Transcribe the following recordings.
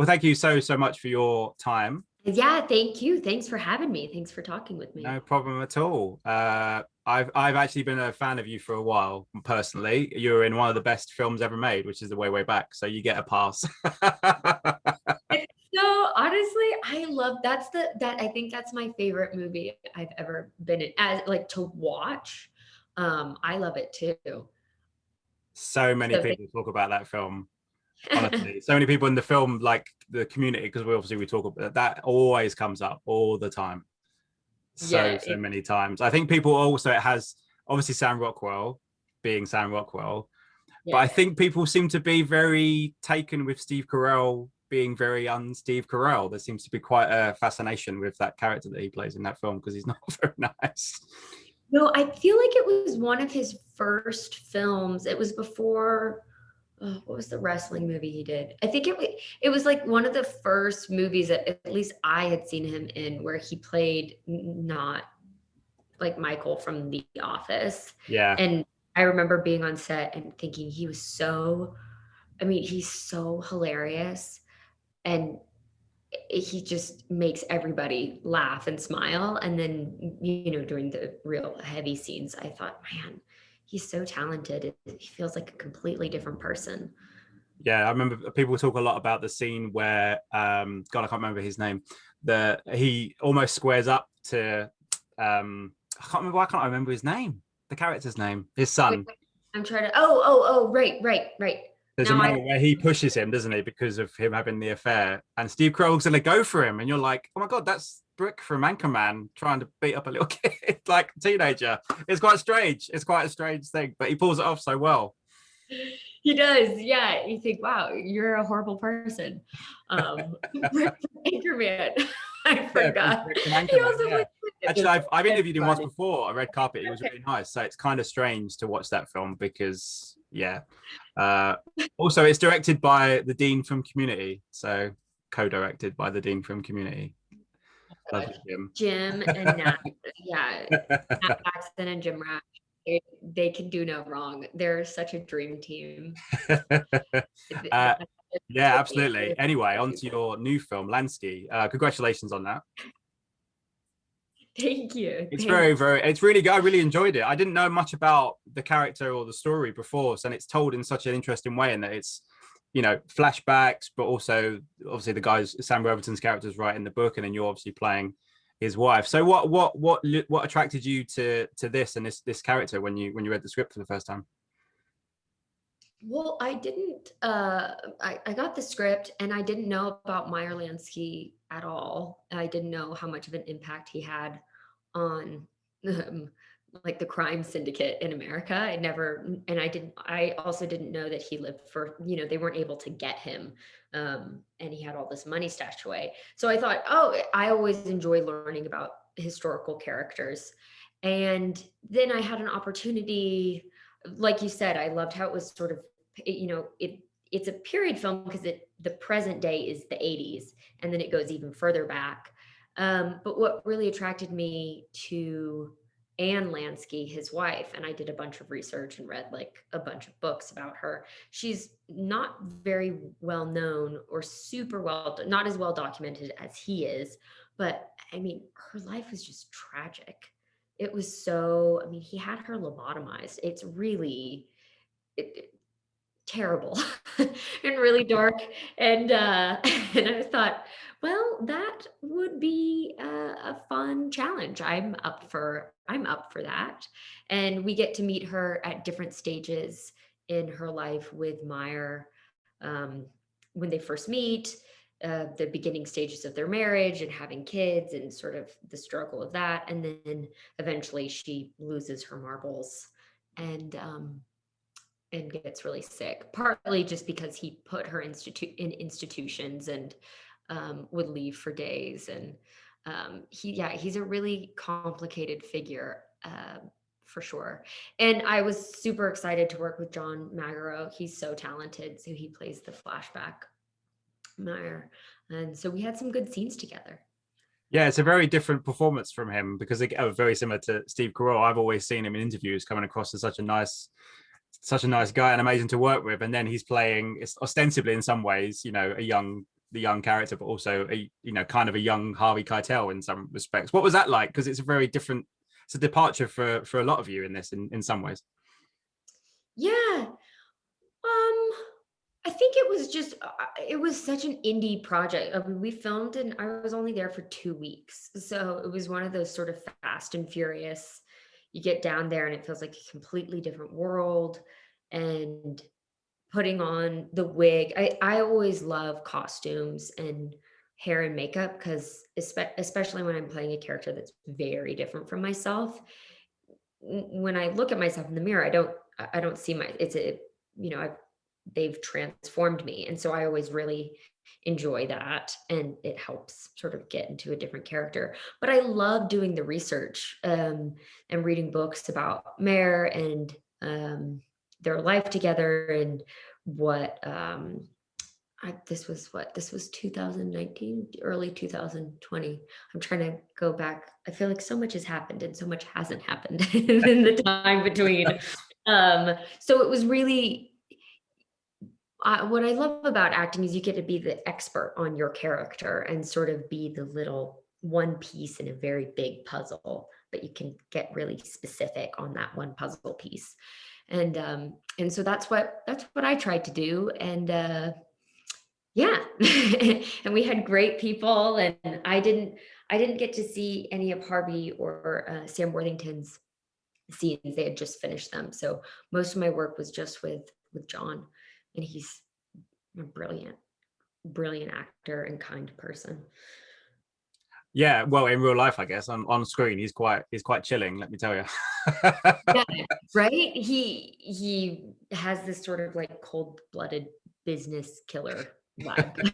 Well, thank you so much for your time. Yeah, thank you. Thanks for having me. Thanks for talking with me. No problem at all. I've actually been a fan of you for a while personally. You're in one of the best films ever made, which is The Way Back. So you get a pass. So honestly, I love that I think that's my favorite movie I've ever been in as like to watch. I love it too. So many So people talk about that film. Honestly, so many people in the film, like the community, because we talk about that, always comes up all the time. yeah, So many times. I think people also, it has obviously Sam Rockwell being Sam Rockwell, but I yeah. think people seem to be very taken with Steve Carell being very un-Steve Carell. There seems to be quite a fascination with that character that he plays in that film because he's not very nice. No, I feel like it was one of his first films. It was before what was the wrestling movie he did? I think it was like one of the first movies that at least I had seen him in where he played not like Michael from The Office. Yeah. And I remember being on set and thinking he was he's so hilarious. And he just makes everybody laugh and smile. And then, during the real heavy scenes, I thought, man, he's so talented. He feels like a completely different person. Yeah, I remember people talk a lot about the scene where God, I can't remember his name. He almost squares up to I can't remember. Why can't I remember his name? The character's name, his son. Wait, I'm trying to. Oh, right. There's a moment where he pushes him, doesn't he, because of him having the affair, and Steve Carell's gonna go for him, and you're like, oh my God, that's Brick from Anchorman trying to beat up a little kid, like a teenager. It's quite strange. It's quite a strange thing, but he pulls it off so well. He does, yeah. You think, wow, you're a horrible person. Brick from Anchorman. I forgot. Yeah, he also yeah. Actually, I've interviewed him once before, a red carpet. It was really nice. So it's kind of strange to watch that film because, yeah. Also, it's directed by the Dean from Community. So co-directed by the Dean from Community. Lovely Jim and Nat. Yeah. Nat Paxton and Jim Rash. They can do no wrong. They're such a dream team. Yeah, absolutely. Anyway, on to your new film, Lansky. Congratulations on that. Thank you. It's it's really good. I really enjoyed it. I didn't know much about the character or the story before, and it's told in such an interesting way in that it's, flashbacks, but also obviously the guys, Sam Worthington's character is right in the book, and then you're obviously playing his wife. So what attracted you to this and this character when you read the script for the first time? Well, I didn't. I got the script and I didn't know about Meyer Lansky at all. I didn't know how much of an impact he had on like the crime syndicate in America. I also didn't know that he lived for, they weren't able to get him. And he had all this money stashed away. So I thought, oh, I always enjoy learning about historical characters. And then I had an opportunity, like you said, I loved how it was sort of, it's a period film because the present day is the 80s, and then it goes even further back. But what really attracted me to Anne Lansky, his wife, and I did a bunch of research and read like a bunch of books about her. She's not very well known or not as well documented as he is, but I mean, her life was just tragic. It was he had her lobotomized. It's really terrible and really dark. And and I thought, well, that would be a fun challenge. I'm up for that. And we get to meet her at different stages in her life with Meyer, when they first meet, the beginning stages of their marriage and having kids and sort of the struggle of that. And then eventually she loses her marbles and gets really sick, partly just because he put her in institutions and would leave for days. And he's a really complicated figure, for sure. And I was super excited to work with John Magaro. He's so talented. So he plays the flashback Meyer. And so we had some good scenes together. Yeah, it's a very different performance from him because they are very similar to Steve Carell. I've always seen him in interviews coming across as such a nice guy and amazing to work with. And then he's playing, ostensibly in some ways, a young the young character, but also kind of a young Harvey Keitel in some respects. What was that like? Because it's a very different, it's a departure for a lot of you in this in some ways. Yeah. I think it was just, it was such an indie project. I mean, we filmed and I was only there for 2 weeks. So it was one of those sort of fast and furious. You get down there and it feels like a completely different world. And putting on the wig, I always love costumes and hair and makeup because especially when I'm playing a character that's very different from myself. When I look at myself in the mirror, I don't see it's a, they've transformed me. And so I always really enjoy that. And it helps sort of get into a different character. But I love doing the research and reading books about Meyer and their life together and what this was 2019, early 2020. I'm trying to go back. I feel like so much has happened and so much hasn't happened in the time between. So it was really, what I love about acting is you get to be the expert on your character and sort of be the little one piece in a very big puzzle, but you can get really specific on that one puzzle piece. And so that's what I tried to do. And yeah. And we had great people, and I didn't get to see any of Harvey or Sam Worthington's scenes. They had just finished them. So most of my work was just with John, and he's a brilliant actor and kind person. Yeah, well, in real life, I guess on screen, he's quite chilling. Let me tell you. Yeah, right. He has this sort of like cold-blooded business killer vibe.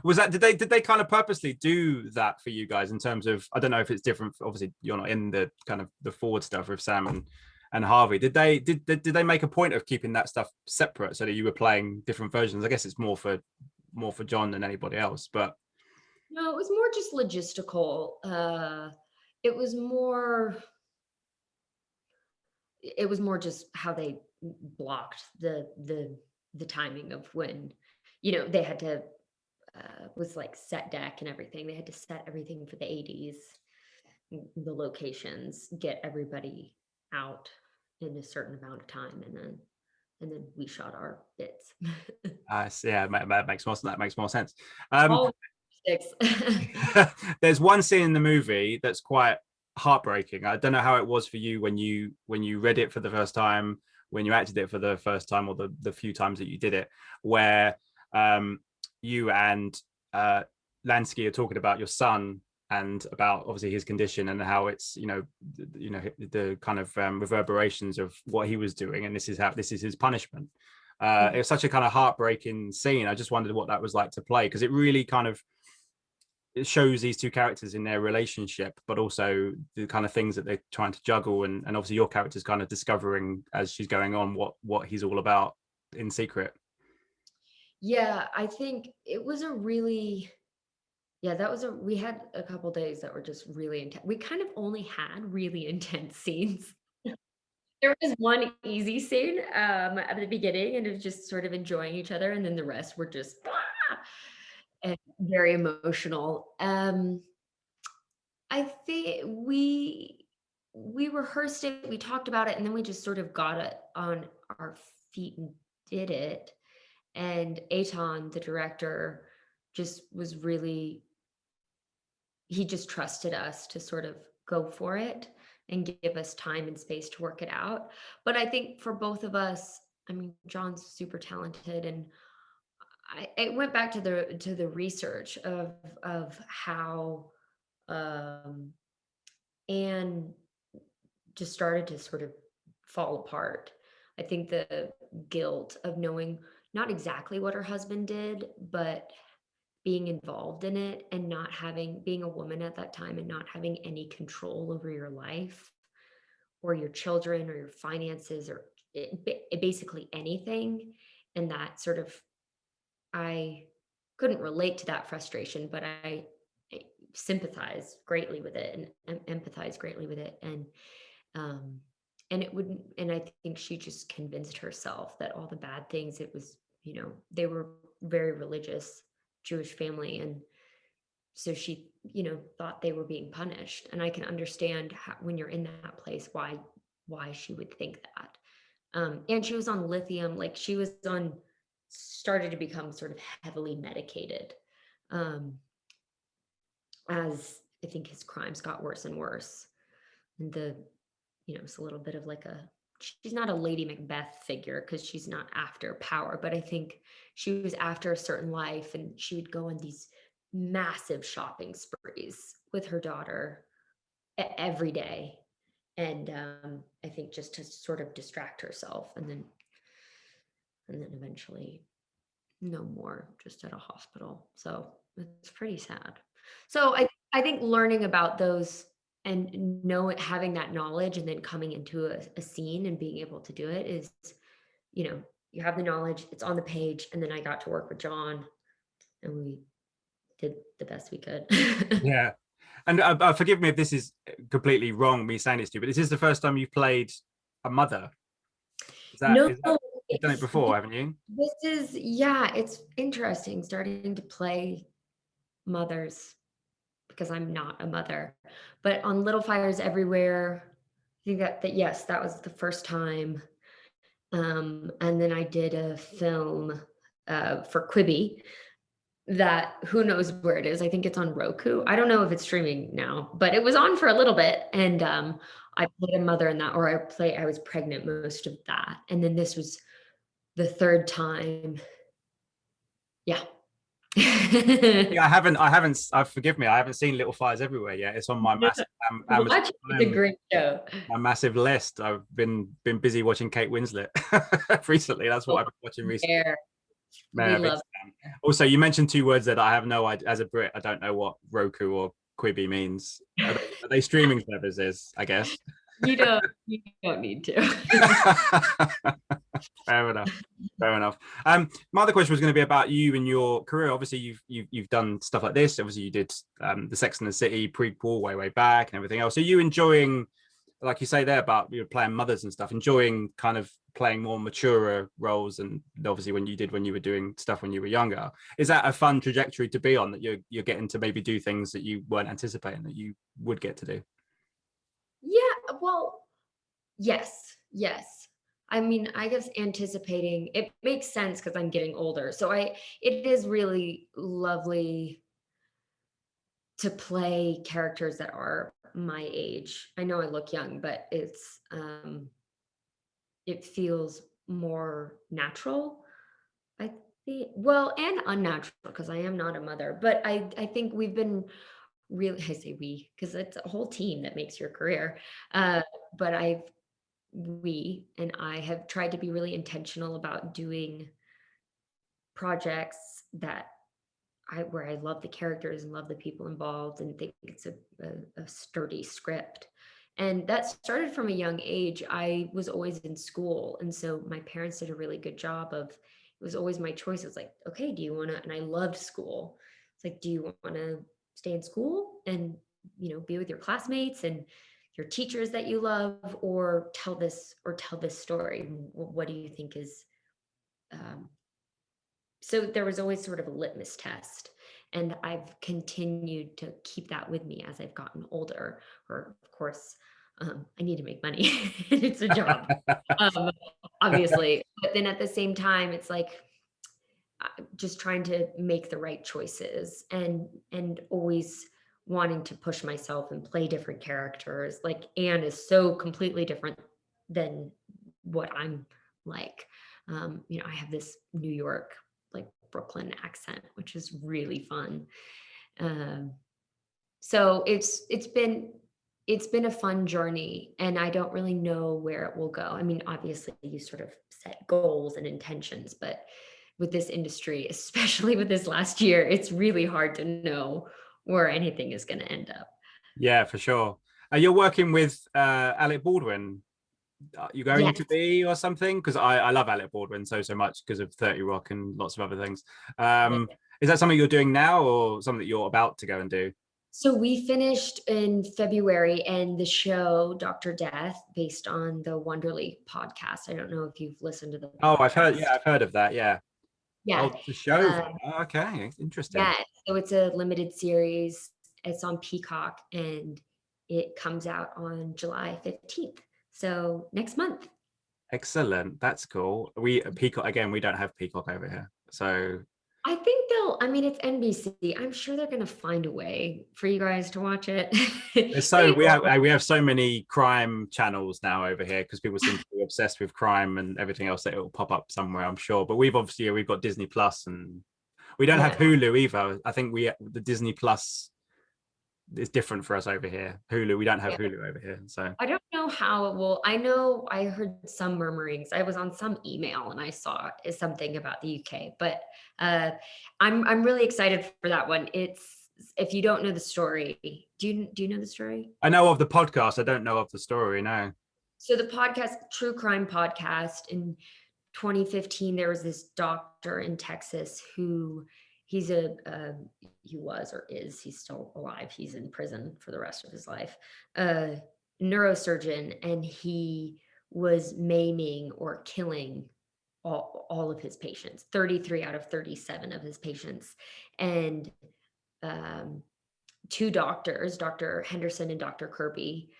Was that, did they kind of purposely do that for you guys in terms of, I don't know if it's different, obviously you're not in the kind of the forward stuff with Sam and Harvey. Did they make a point of keeping that stuff separate so that you were playing different versions? I guess it's more for John than anybody else, but No, it was more just logistical. It was more just how they blocked the timing of when, they had to was like set deck and everything. They had to set everything for the 80s, the locations, get everybody out in a certain amount of time, and then we shot our bits. yeah, that makes more sense. All six. There's one scene in the movie that's quite heartbreaking. I don't know how it was for you when you read it for the first time, when you acted it for the first time, or the few times that you did it, where you and Lansky are talking about your son and about obviously his condition and how it's the kind of reverberations of what he was doing, and this is his punishment. It was such a kind of heartbreaking scene. I just wondered what that was like to play, because it really kind of, it shows these two characters in their relationship, but also the kind of things that they're trying to juggle, and obviously your character's kind of discovering as she's going on what he's all about in secret. Yeah, I think it was we had a couple days that were just really intense. We kind of only had really intense scenes. There was one easy scene at the beginning, and it was just sort of enjoying each other, and then the rest were just and very emotional. I think we rehearsed it, we talked about it, and then we just sort of got it on our feet and did it. And Aton, the director, just was really, he just trusted us to sort of go for it and give us time and space to work it out. But I think for both of us, I mean, John's super talented, and I went back to the research of how Anne just started to sort of fall apart. I think the guilt of knowing not exactly what her husband did, but being involved in it and not having, being a woman at that time and not having any control over your life or your children or your finances or basically anything. And that sort of, I couldn't relate to that frustration, but I sympathize greatly with it and empathize greatly with it. And it wouldn't, and I think she just convinced herself that all the bad things, it was they were very religious Jewish family. And so she, thought they were being punished. And I can understand how, when you're in that place, why she would think that. And she was on lithium, like she was started to become sort of heavily medicated, as I think his crimes got worse and worse. And it's a little bit of like she's not a Lady Macbeth figure because she's not after power, but I think she was after a certain life, and she would go on these massive shopping sprees with her daughter every day. And I think just to sort of distract herself, and then eventually no more, just at a hospital. So it's pretty sad. So I think learning about those and having that knowledge and then coming into a scene and being able to do it is, you have the knowledge, it's on the page, and then I got to work with John and we did the best we could. Yeah. And forgive me if this is completely wrong, me saying this to you, but this is the first time you've played a mother. No, you've done it before, haven't you? It's interesting starting to play mothers because I'm not a mother. But on Little Fires Everywhere, I think that yes, that was the first time. And then I did a film for Quibi that who knows where it is. I think it's on Roku. I don't know if it's streaming now, but it was on for a little bit. And I played a mother in that, or I was pregnant most of that. And then this was the third time. Yeah. Yeah, I haven't, forgive me, I haven't seen Little Fires Everywhere yet. It's on my massive Watch, it's a great show. My massive list. I've been busy watching Kate Winslet recently. That's what I've been watching recently. Also, you mentioned two words that I have no idea. As a Brit, I don't know what Roku or Quibi means. Are they streaming services, I guess? You don't need to. Fair enough. My other question was going to be about you and your career. Obviously, you've done stuff like this. Obviously, you did the Sex and the City prequel way back and everything else. So you enjoying, like you say there about you playing mothers and stuff, enjoying kind of playing more mature roles, and obviously when you were doing stuff when you were younger, is that a fun trajectory to be on, that you're getting to maybe do things that you weren't anticipating that you would get to do? Yeah, well, yes. I mean, I guess anticipating it makes sense because I'm getting older. So it is really lovely to play characters that are my age. I know I look young, but it feels more natural. I think, well, and unnatural because I am not a mother, but I think we've been really, I say we, because it's a whole team that makes your career. But we and I have tried to be really intentional about doing projects where I love the characters and love the people involved and think it's a sturdy script. And that started from a young age. I was always in school. And so my parents did a really good job it was always my choice. It's like, okay, do you want to, and I loved school. It's like, do you want to stay in school and, be with your classmates and your teachers that you love, or tell this story? What do you think is, so there was always sort of a litmus test, and I've continued to keep that with me as I've gotten older. Or of course, I need to make money. It's a job, obviously, but then at the same time, it's like just trying to make the right choices and always wanting to push myself and play different characters. Like Anne is so completely different than what I'm like. I have this New York, like Brooklyn accent, which is really fun. So it's been a fun journey, and I don't really know where it will go. I mean, obviously you sort of set goals and intentions, but with this industry, especially with this last year, it's really hard to know where anything is going to end up. Yeah, for sure. You're working with Alec Baldwin. You going to be, or something? Because I love Alec Baldwin so much because of 30 Rock and lots of other things. Is that something you're doing now, or something that you're about to go and do? So we finished in February, and the show Dr. Death, based on the Wonderly podcast. I don't know if you've listened to the podcast. Oh, I've heard of that. Yeah. Yeah. Oh, the show. Uh, Okay, interesting. yeah. So it's a limited series. It's on Peacock and it comes out on July 15th. So next month. Excellent. That's cool. We Peacock again. We don't have Peacock over here, so I think I mean, it's NBC. I'm sure they're going to find a way for you guys to watch it. there's so They will. we have so many crime channels now over here because people seem to be obsessed with crime and everything else that it will pop up somewhere, I'm sure. But we've got Disney Plus and we don't have Yeah. Hulu either. I think the Disney Plus is different for us over here. Hulu, we don't have Yeah. Hulu over here, so. I don't know how it will. I know I heard some murmurings. I was on some email and I saw something about the UK, but uh, I'm really excited for that one. It's if you don't know the story, do you know the story? I know of the podcast. I don't know of the story. No. So the podcast, true crime podcast, in 2015, there was this doctor in Texas who he's he was or is he's still alive. He's in prison for the rest of his life. Neurosurgeon, and he was maiming or killing all of his patients, 33 out of 37 of his patients. And um, two doctors, Dr. Henderson and Dr. Kirby,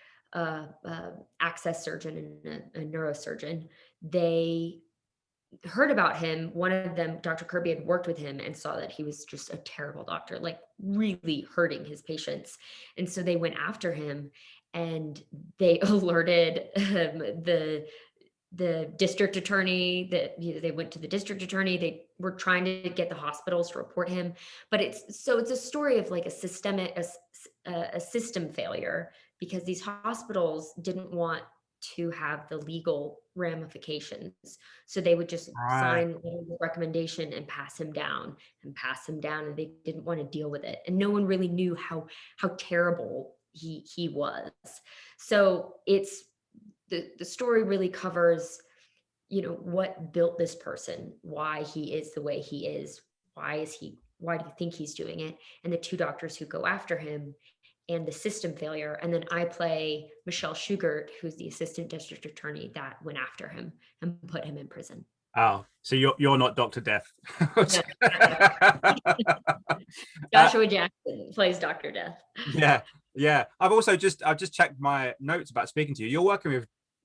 access surgeon and a neurosurgeon, they heard about him. One of them, Dr. Kirby, had worked with him and saw that he was just a terrible doctor, like really hurting his patients. And so they went after him and they alerted the district attorney. That they went to the district attorney. They were trying to get the hospitals to report him. But it's a story of like a system failure, because these hospitals didn't want to have the legal ramifications. So they would just Right. sign a recommendation and pass him down and pass him down, and they didn't want to deal with it. And no one really knew how terrible he was. So it's the story really covers, what built this person, why he is the way he is, why do you think he's doing it, and the two doctors who go after him, and the system failure. And then I play Michelle Schugert, who's the assistant district attorney that went after him and put him in prison. Oh, so you're not Dr. Death. No, Joshua Jackson plays Dr. Death. Yeah, yeah. I've just checked my notes about speaking to you.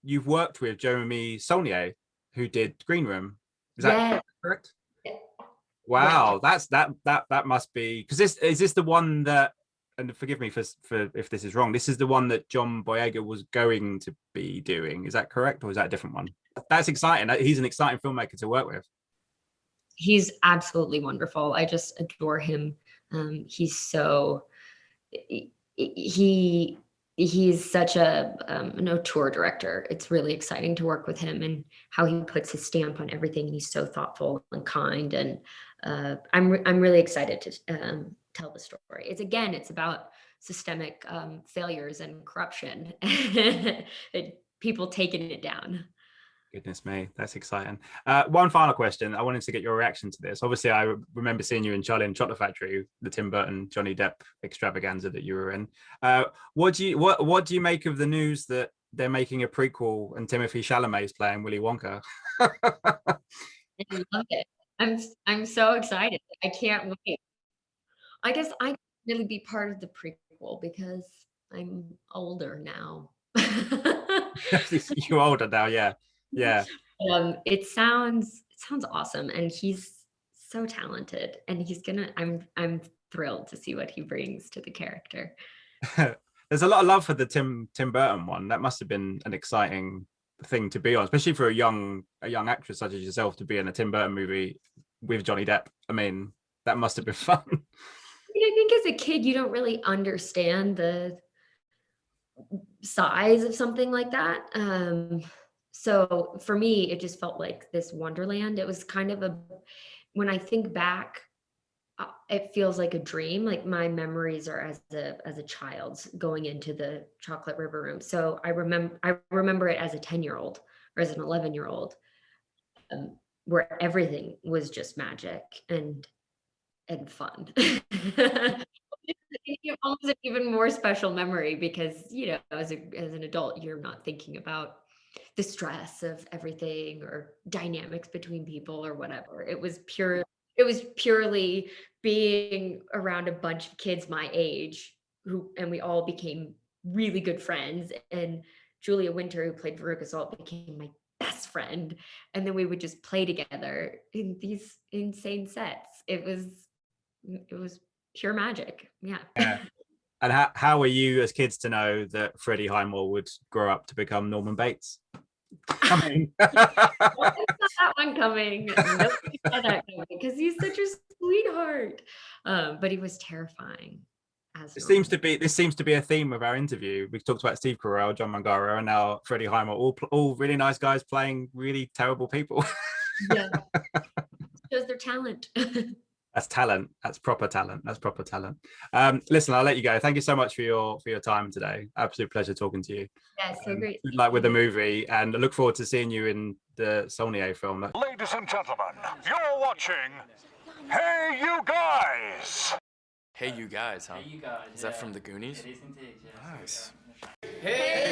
You've worked with Jeremy Saulnier, who did Green Room. Is that correct? Yeah. Wow, that must be, because this the one that, and forgive me for if this is wrong. This is the one that John Boyega was going to be doing. Is that correct, or is that a different one? That's exciting. He's an exciting filmmaker to work with. He's absolutely wonderful. I just adore him. He's so he's such an auteur director. It's really exciting to work with him and how he puts his stamp on everything. He's so thoughtful and kind, and I'm really excited to tell the story. It's about systemic failures and corruption, people taking it down. Goodness me, that's exciting. One final question. I wanted to get your reaction to this. Obviously, I remember seeing you in Charlie and the Chocolate Factory, the Tim Burton, Johnny Depp extravaganza that you were in. What do you make of the news that they're making a prequel and Timothée Chalamet is playing Willy Wonka? I love it. I'm so excited. I can't wait. I guess I can really be part of the prequel because I'm older now. You're older now, yeah. Yeah. It sounds awesome, and he's so talented, and I'm thrilled to see what he brings to the character. There's a lot of love for the Tim Burton one. That must have been an exciting thing to be on, especially for a young actress such as yourself to be in a Tim Burton movie with Johnny Depp. I mean, that must have been fun. I think as a kid, you don't really understand the size of something like that. So for me, it just felt like this wonderland. It was kind of when I think back, it feels like a dream. Like my memories are as a child going into the chocolate river room. So I remember it as a 10-year-old or as an 11-year-old, where everything was just magic and fun. It's almost an even more special memory because, as an adult, you're not thinking about the stress of everything or dynamics between people or whatever. It was pure It was purely being around a bunch of kids my age and we all became really good friends. And Julia Winter, who played Veruca Salt, became my best friend. And then we would just play together in these insane sets. It was pure magic. Yeah. Yeah. And how were you as kids to know that Freddie Highmore would grow up to become Norman Bates? I mean, Nobody saw that one coming. Nobody saw that coming because he's such a sweetheart. But he was terrifying. this seems to be a theme of our interview. We talked about Steve Carell, John Magaro, and now Freddie Highmore, all really nice guys playing really terrible people. Yeah, shows their talent. That's talent. That's proper talent. That's proper talent. Listen, I'll let you go. Thank you so much for your time today. Absolute pleasure talking to you. Yeah, so great. Good luck with the movie, and I look forward to seeing you in the Saulnier film. Ladies and gentlemen, you're watching Hey You Guys! Hey You Guys, huh? Hey, you guys. Is that from the Goonies? It is indeed, yes. Nice. Hey!